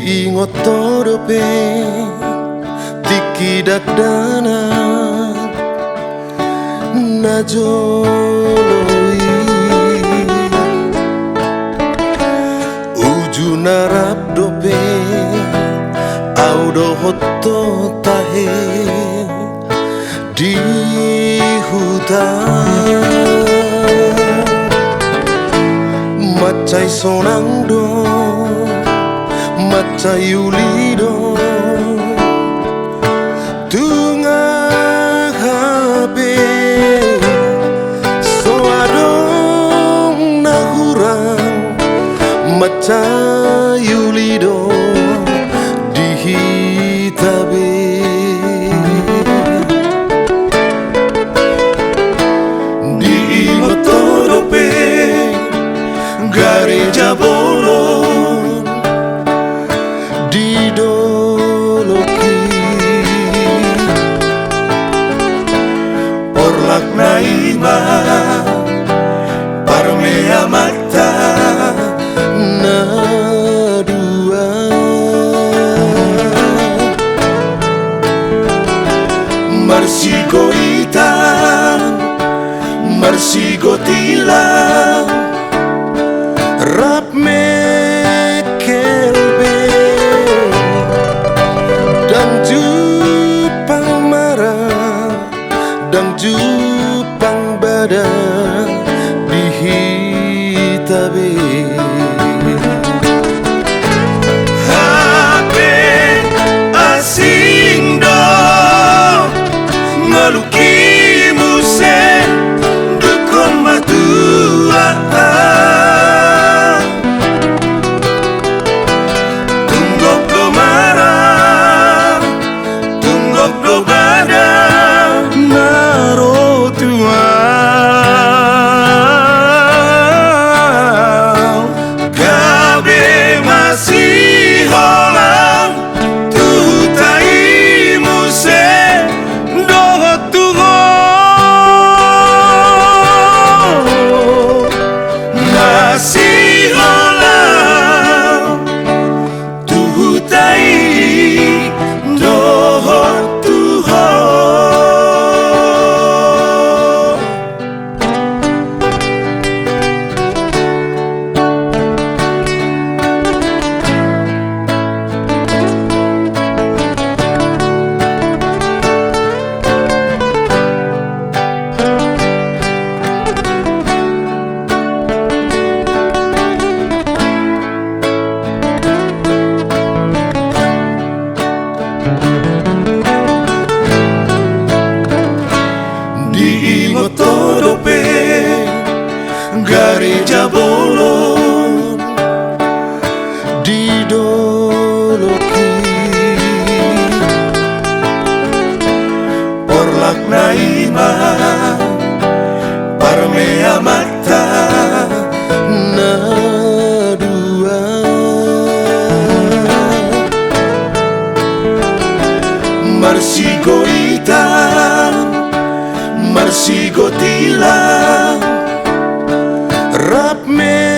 ingot todope tikidak dana najoloi uju narap dope audo hoto tahe di hutan macai sonang do macai ulido tunga habe soadong nahurang macai ulido dihitabe di motodope gereja bolong didoloki orlak naima parmea mata na dua marsigo itan marsigo tilang rap mekelbe dan jupang marah dan jupang badan dihitabe hape asing do ngeluki musen dukon matua motodope gereja bolong didoloki orlak naima parmea mata na dua marsigo itan marsigo tilang rap me